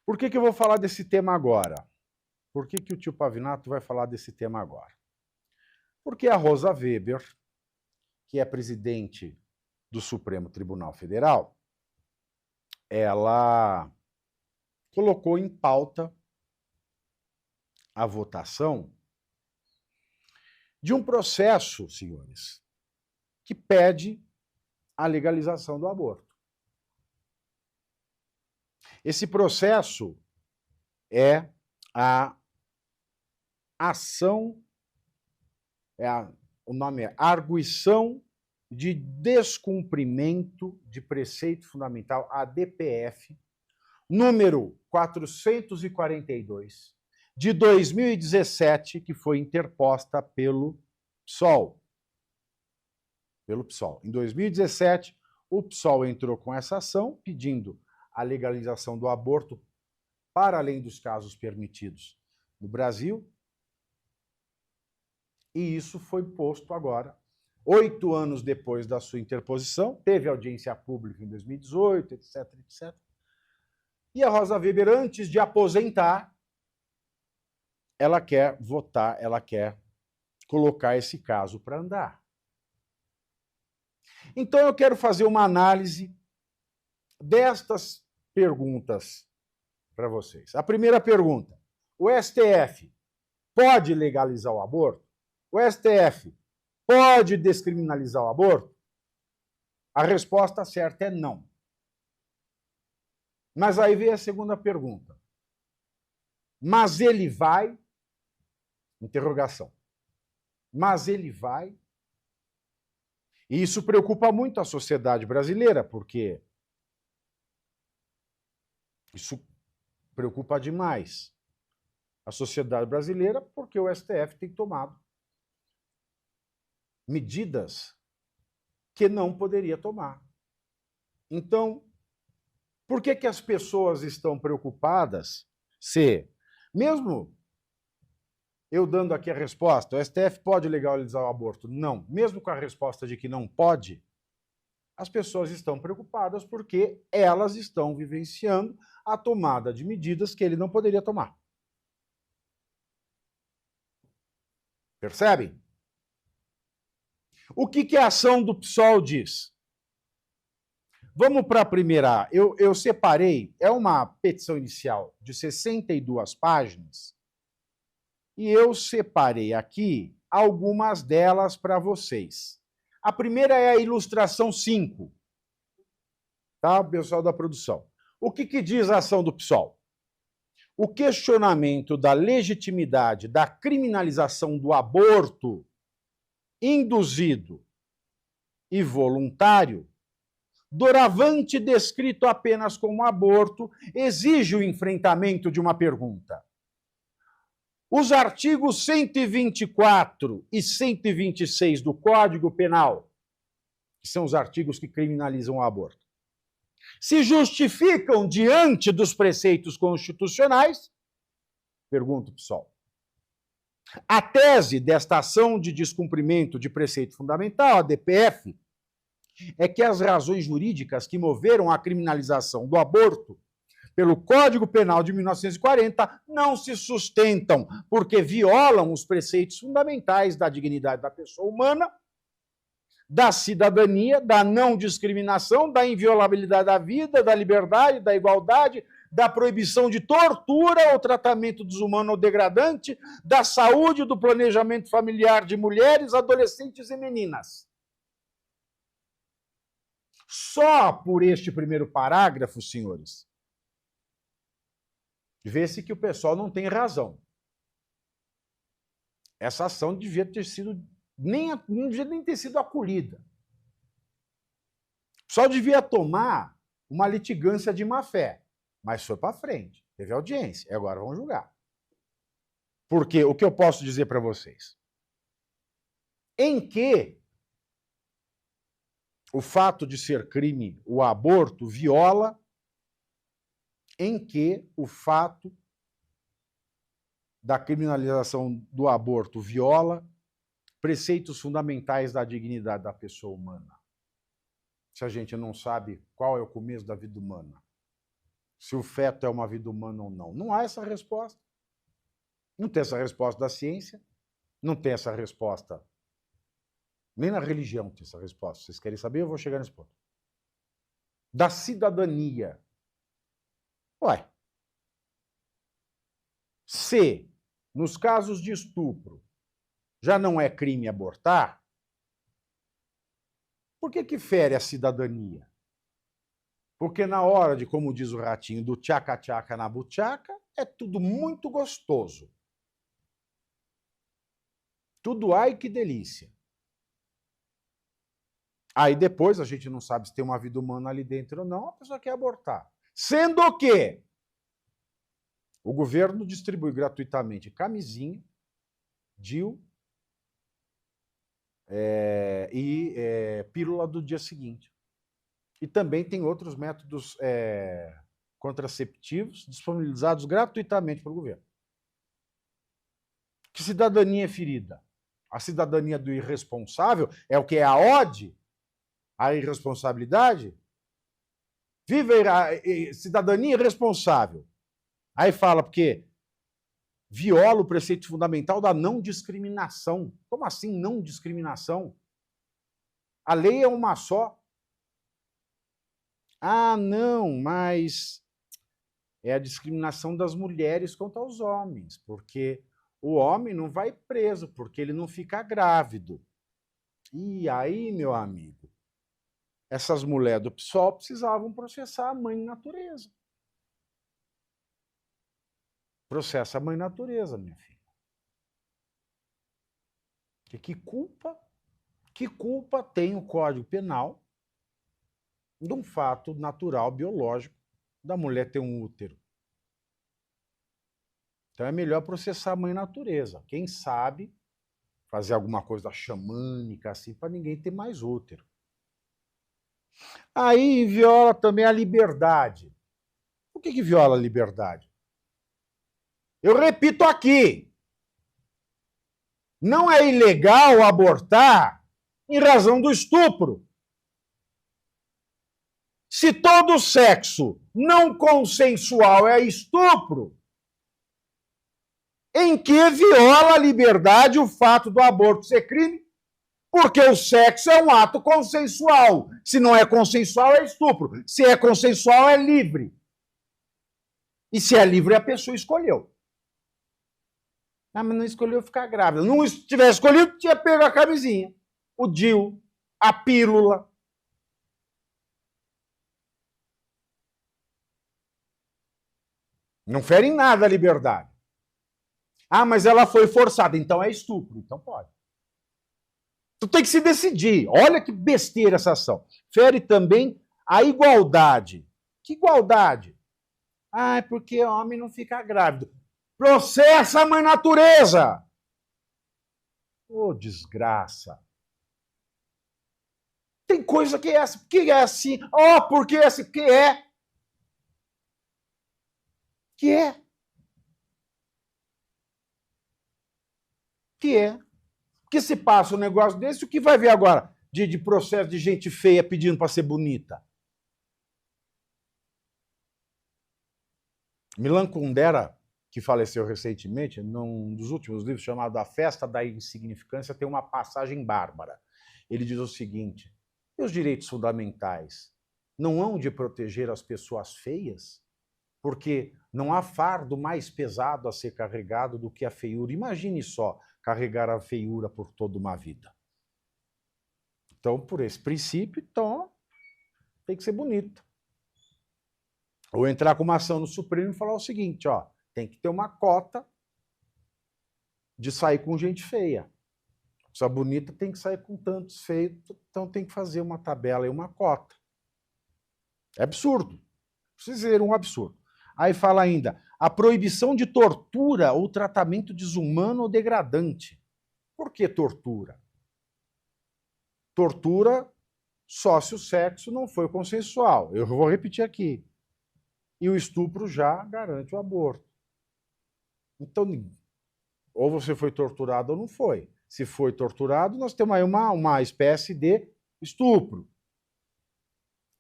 Por que eu vou falar desse tema agora? Por que o tio Pavinato vai falar desse tema agora? Porque a Rosa Weber, que é presidente do Supremo Tribunal Federal, ela colocou em pauta a votação de um processo, senhores, que pede a legalização do aborto. Esse processo é a ação, o nome é Arguição de Descumprimento de Preceito Fundamental, ADPF, número 442, de 2017, que foi interposta pelo PSOL. Em 2017, o PSOL entrou com essa ação, pedindo a legalização do aborto para além dos casos permitidos no Brasil. E isso foi posto agora, 8 anos depois da sua interposição, teve audiência pública em 2018, etc, etc. E a Rosa Weber, antes de aposentar, ela quer votar, ela quer colocar esse caso para andar. Então eu quero fazer uma análise destas perguntas para vocês. A primeira pergunta: o STF pode legalizar o aborto? O STF pode descriminalizar o aborto? A resposta certa é não. Mas aí vem a segunda pergunta. Mas ele vai? Interrogação. Mas ele vai? E isso preocupa muito a sociedade brasileira, porque isso preocupa demais a sociedade brasileira, porque o STF tem tomado medidas que não poderia tomar. Então, por que as pessoas estão preocupadas se, mesmo eu dando aqui a resposta, o STF pode legalizar o aborto? Não. Mesmo com a resposta de que não pode, as pessoas estão preocupadas porque elas estão vivenciando a tomada de medidas que ele não poderia tomar. Percebem? O que a ação do PSOL diz? Vamos para a primeira. Eu separei, é uma petição inicial de 62 páginas, e eu separei aqui algumas delas para vocês. A primeira é a ilustração 5, tá, pessoal da produção? O que diz a ação do PSOL? O questionamento da legitimidade da criminalização do aborto induzido e voluntário, doravante descrito apenas como aborto, exige o enfrentamento de uma pergunta. Os artigos 124 e 126 do Código Penal, que são os artigos que criminalizam o aborto, se justificam diante dos preceitos constitucionais? Pergunta o PSOL. A tese desta ação de descumprimento de preceito fundamental, a DPF, é que as razões jurídicas que moveram a criminalização do aborto pelo Código Penal de 1940 não se sustentam, porque violam os preceitos fundamentais da dignidade da pessoa humana, da cidadania, da não discriminação, da inviolabilidade da vida, da liberdade, da igualdade, da proibição de tortura ou tratamento desumano ou degradante, da saúde, do planejamento familiar de mulheres, adolescentes e meninas. Só por este primeiro parágrafo, senhores, vê-se que o pessoal não tem razão. Essa ação devia ter sido, não devia nem ter sido acolhida. Só devia tomar uma litigância de má-fé, mas foi para frente, teve audiência, e agora vão julgar. Porque o que eu posso dizer para vocês? Em que o fato de ser crime o aborto viola, em que o fato da criminalização do aborto viola preceitos fundamentais da dignidade da pessoa humana. Se a gente não sabe qual é o começo da vida humana. se o feto é uma vida humana ou não. Não há essa resposta. Não tem essa resposta da ciência, não tem essa resposta, nem na religião tem essa resposta. Vocês querem saber? Eu vou chegar nesse ponto. Da cidadania. Ué, se, nos casos de estupro, já não é crime abortar, por que fere a cidadania? Porque na hora de, como diz o ratinho, do tchaca-tchaca na buchaca, é tudo muito gostoso. Tudo ai que delícia. Aí depois a gente não sabe se tem uma vida humana ali dentro ou não, a pessoa quer abortar. Sendo que o governo distribui gratuitamente camisinha, DIU e pílula do dia seguinte. E também tem outros métodos contraceptivos disponibilizados gratuitamente pelo governo. Que cidadania é ferida? A cidadania do irresponsável é o que é a ode à irresponsabilidade? Viva a cidadania irresponsável. Aí fala, porque viola o preceito fundamental da não discriminação. Como assim não discriminação? A lei é uma só. Ah, não, mas é a discriminação das mulheres contra os homens, porque o homem não vai preso, porque ele não fica grávido. E aí, meu amigo, essas mulheres do PSOL precisavam processar a mãe natureza. Processa a mãe natureza, minha filha. Que culpa tem o Código Penal de um fato natural, biológico, da mulher ter um útero? Então é melhor processar a mãe natureza. Quem sabe fazer alguma coisa xamânica assim para ninguém ter mais útero. Aí viola também a liberdade. Por que viola a liberdade? Eu repito aqui, não é ilegal abortar em razão do estupro. Se todo sexo não consensual é estupro, em que viola a liberdade o fato do aborto ser crime? Porque o sexo é um ato consensual. Se não é consensual, é estupro. Se é consensual, é livre. E se é livre, a pessoa escolheu. Ah, mas não escolheu ficar grávida. Não tivesse escolhido, tinha pego a camisinha, o DIU, a pílula. Não fere em nada a liberdade. Ah, mas ela foi forçada, então é estupro. Então pode. Tu tem que se decidir. Olha que besteira essa ação. Fere também a igualdade. Que igualdade? Ah, é porque o homem não fica grávido. Processa a mãe natureza! Ô, desgraça. Tem coisa que é assim. Que é assim. Oh, porque é assim. Que é. Que é. Que é. Que se passa um negócio desse, o que vai ver agora de processo de gente feia pedindo para ser bonita? Milan Kundera, que faleceu recentemente, num dos últimos livros chamado A Festa da Insignificância, tem uma passagem bárbara. Ele diz o seguinte: e os direitos fundamentais não hão de proteger as pessoas feias? Porque não há fardo mais pesado a ser carregado do que a feiura. Imagine só carregar a feiura por toda uma vida. Então, por esse princípio, então, tem que ser bonito. Ou entrar com uma ação no Supremo e falar o seguinte, ó, tem que ter uma cota de sair com gente feia. Se a bonita tem que sair com tantos feios, então tem que fazer uma tabela e uma cota. É absurdo. Precisa ser um absurdo. Aí fala ainda, a proibição de tortura ou tratamento desumano ou degradante. Por que tortura? Tortura só se o sexo não foi consensual. Eu vou repetir aqui. E o estupro já garante o aborto. Então, ou você foi torturado ou não foi. Se foi torturado, nós temos aí uma espécie de estupro.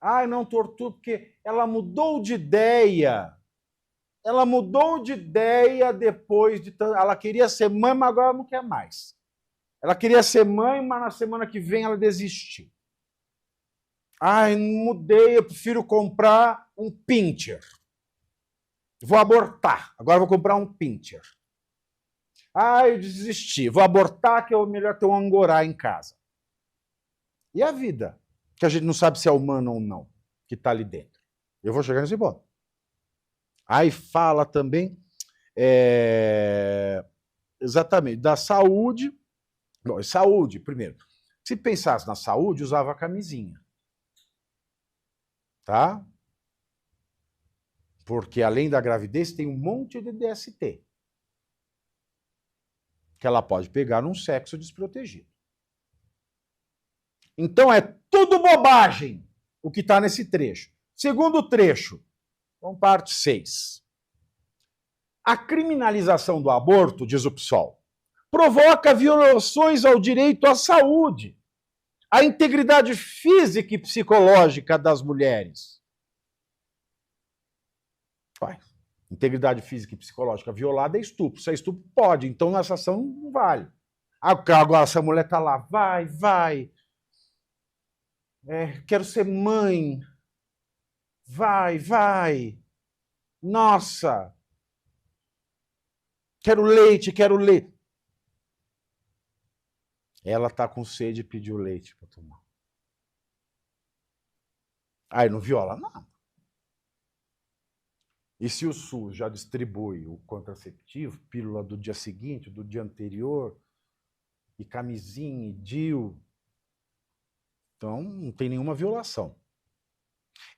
Ai, não tortura, porque ela mudou de ideia. Ela mudou de ideia depois de... Ela queria ser mãe, mas agora não quer mais. Ela queria ser mãe, mas na semana que vem ela desistiu. Ai, mudei, eu prefiro comprar um pincher. Vou abortar, agora vou comprar um pincher. Ai, eu desisti, vou abortar que é melhor ter um angorá em casa. E a vida? Que a gente não sabe se é humano ou não, que está ali dentro. Eu vou chegar nesse ponto. Aí fala também, exatamente, da saúde. Bom, saúde, primeiro. Se pensasse na saúde, usava a camisinha. Tá? Porque além da gravidez, tem um monte de DST. Que ela pode pegar num sexo desprotegido. Então é tudo bobagem o que está nesse trecho. Segundo trecho, vamos parte 6. A criminalização do aborto, diz o PSOL, provoca violações ao direito à saúde, à integridade física e psicológica das mulheres. Vai. Integridade física e psicológica violada é estupro. Se é estupro, pode. Então, essa ação não vale. Agora, essa mulher está lá, vai. Quero ser mãe. Vai. Nossa. Quero leite. Ela está com sede e pediu leite para tomar. Aí não viola nada. E se o SUS já distribui o contraceptivo, pílula do dia seguinte, do dia anterior, e camisinha, e DIU, então não tem nenhuma violação.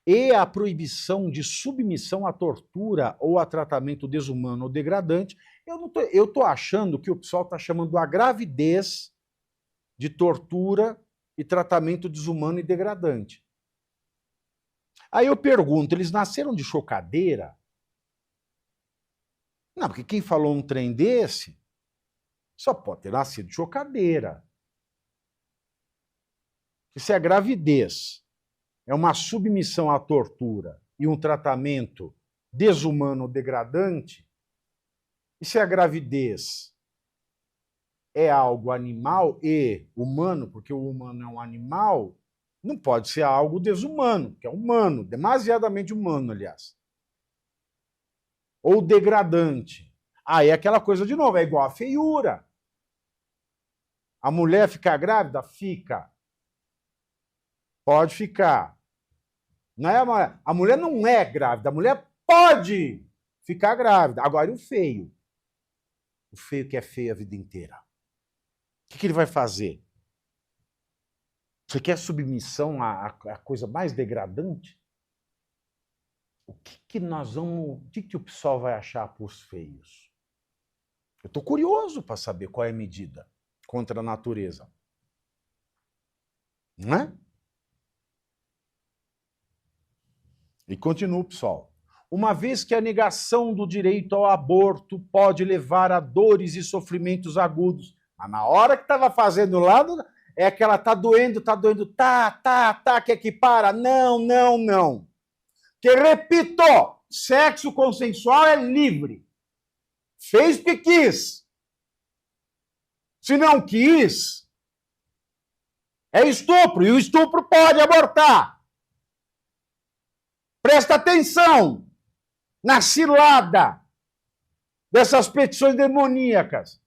E a proibição de submissão à tortura ou a tratamento desumano ou degradante, eu estou achando que o pessoal está chamando a gravidez de tortura e tratamento desumano e degradante. Aí eu pergunto, eles nasceram de chocadeira? Não, porque quem falou um trem desse só pode ter nascido de chocadeira. Se a gravidez é uma submissão à tortura e um tratamento desumano ou degradante, e se a gravidez é algo animal e humano, porque o humano é um animal, não pode ser algo desumano, que é humano, demasiadamente humano, aliás. Ou degradante. Aí é aquela coisa de novo, é igual a feiura. A mulher ficar grávida? Fica. Pode ficar. Não é a mulher não é grávida, a mulher pode ficar grávida. Agora, e o feio? O feio que é feio a vida inteira. O que ele vai fazer? Você quer submissão à coisa mais degradante? O que nós vamos... O que o pessoal vai achar para os feios? Eu estou curioso para saber qual é a medida contra a natureza. Não é? E continua o PSOL. Uma vez que a negação do direito ao aborto pode levar a dores e sofrimentos agudos, mas na hora que estava fazendo lá, é que ela tá doendo, que equipara. Não. Que, repito, sexo consensual é livre. Fez porque quis. Se não quis, é estupro, e o estupro pode abortar. Presta atenção na cilada dessas petições demoníacas.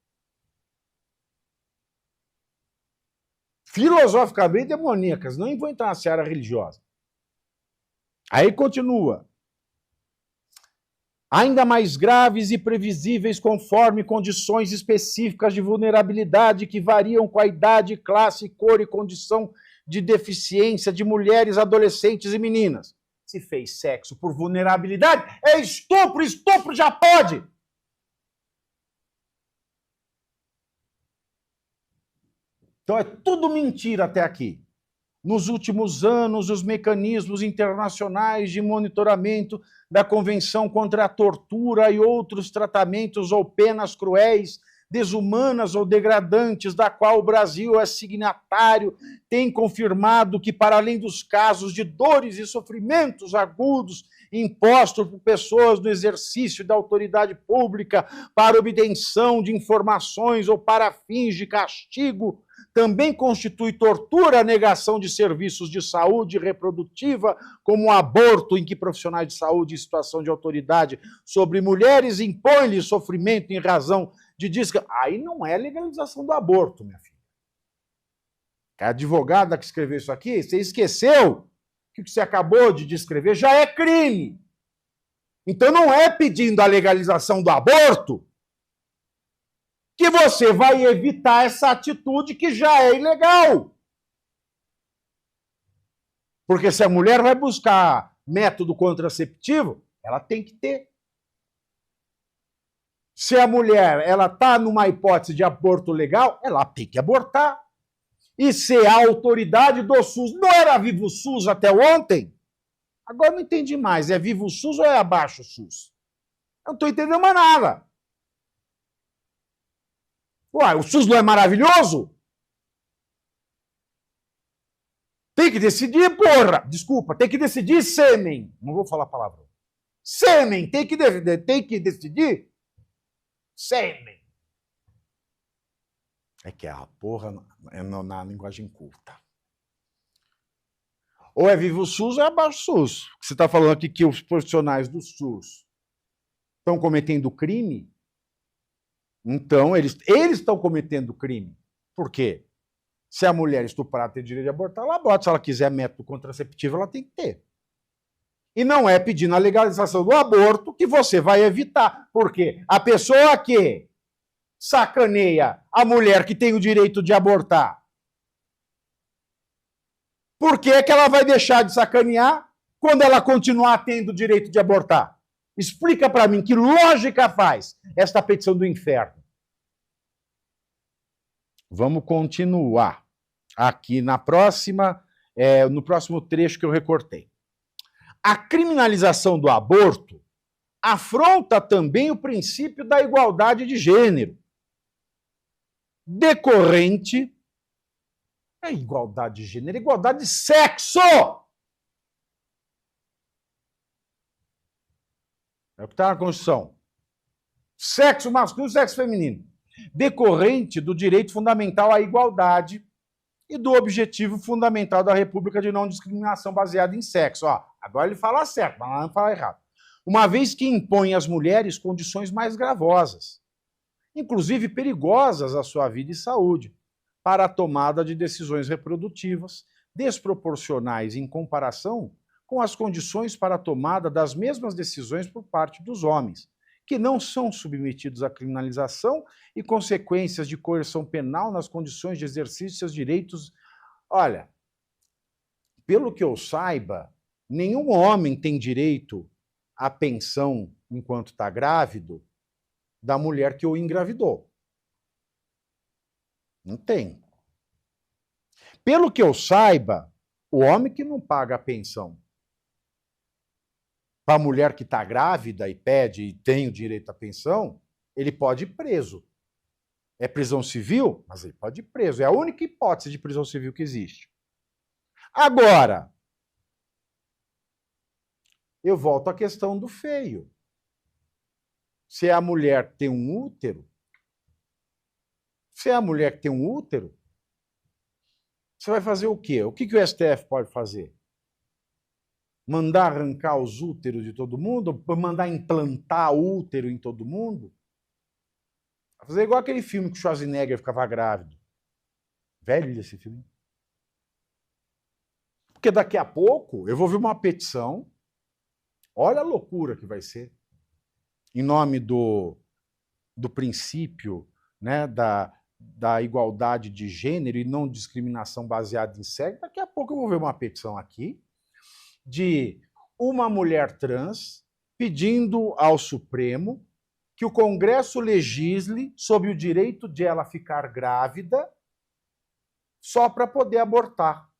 Filosoficamente demoníacas, não vou entrar na seara religiosa. Aí continua. Ainda mais graves e previsíveis conforme condições específicas de vulnerabilidade que variam com a idade, classe, cor e condição de deficiência de mulheres, adolescentes e meninas. Se fez sexo por vulnerabilidade, é estupro, estupro já pode. Então é tudo mentira até aqui. Nos últimos anos, os mecanismos internacionais de monitoramento da Convenção contra a Tortura e outros tratamentos ou penas cruéis desumanas ou degradantes, da qual o Brasil é signatário, tem confirmado que, para além dos casos de dores e sofrimentos agudos impostos por pessoas no exercício da autoridade pública para obtenção de informações ou para fins de castigo, também constitui tortura a negação de serviços de saúde reprodutiva, como o aborto, em que profissionais de saúde em situação de autoridade sobre mulheres impõem-lhes sofrimento em razão de Aí não é legalização do aborto, minha filha. A advogada que escreveu isso aqui, você esqueceu que o que você acabou de descrever já é crime. Então não é pedindo a legalização do aborto que você vai evitar essa atitude que já é ilegal. Porque se a mulher vai buscar método contraceptivo, ela tem que ter. Se a mulher ela está numa hipótese de aborto legal, ela tem que abortar. E se a autoridade do SUS não era Vivo SUS até ontem, agora não entendi mais, é Vivo SUS ou é abaixo SUS? Eu não estou entendendo mais nada. Uai, o SUS não é maravilhoso? Tem que decidir, porra! Desculpa, tem que decidir sêmen. Não vou falar a palavra. Sêmen, tem que decidir sêmen. É que a porra é na linguagem culta. Ou é Vivo SUS ou é abaixo SUS. Você está falando aqui que os profissionais do SUS estão cometendo crime? Então, eles estão cometendo crime. Por quê? Se a mulher estuprada tem direito de abortar, ela aborta. Se ela quiser método contraceptivo, ela tem que ter. E não é pedindo a legalização do aborto que você vai evitar. Por quê? A pessoa que sacaneia a mulher que tem o direito de abortar, por que que ela vai deixar de sacanear quando ela continuar tendo o direito de abortar? Explica para mim que lógica faz esta petição do inferno. Vamos continuar aqui no próximo trecho que eu recortei. A criminalização do aborto afronta também o princípio da igualdade de gênero, decorrente. É igualdade de gênero, é igualdade de sexo! É o que está na Constituição. Sexo masculino e sexo feminino. Decorrente do direito fundamental à igualdade e do objetivo fundamental da República de não discriminação baseada em sexo. Ó, agora ele fala certo, mas não fala errado. Uma vez que impõe às mulheres condições mais gravosas, inclusive perigosas à sua vida e saúde, para a tomada de decisões reprodutivas, desproporcionais em comparação com as condições para a tomada das mesmas decisões por parte dos homens, que não são submetidos à criminalização e consequências de coerção penal nas condições de exercício de seus direitos. Olha, pelo que eu saiba, nenhum homem tem direito à pensão enquanto está grávido da mulher que o engravidou. Não tem. Pelo que eu saiba, o homem que não paga a pensão para a mulher que está grávida e pede e tem o direito à pensão, ele pode ir preso. É prisão civil? Mas ele pode ir preso. É a única hipótese de prisão civil que existe. Agora, eu volto à questão do feio. Se a mulher tem um útero, você vai fazer o quê? O que o STF pode fazer? Mandar arrancar os úteros de todo mundo? Mandar implantar útero em todo mundo? Vai fazer igual aquele filme que o Schwarzenegger ficava grávido. Velho esse filme. Porque daqui a pouco eu vou ver uma petição, olha a loucura que vai ser, em nome do princípio, né, da igualdade de gênero e não discriminação baseada em sexo. Daqui a pouco eu vou ver uma petição aqui de uma mulher trans pedindo ao Supremo que o Congresso legisle sobre o direito de ela ficar grávida só para poder abortar.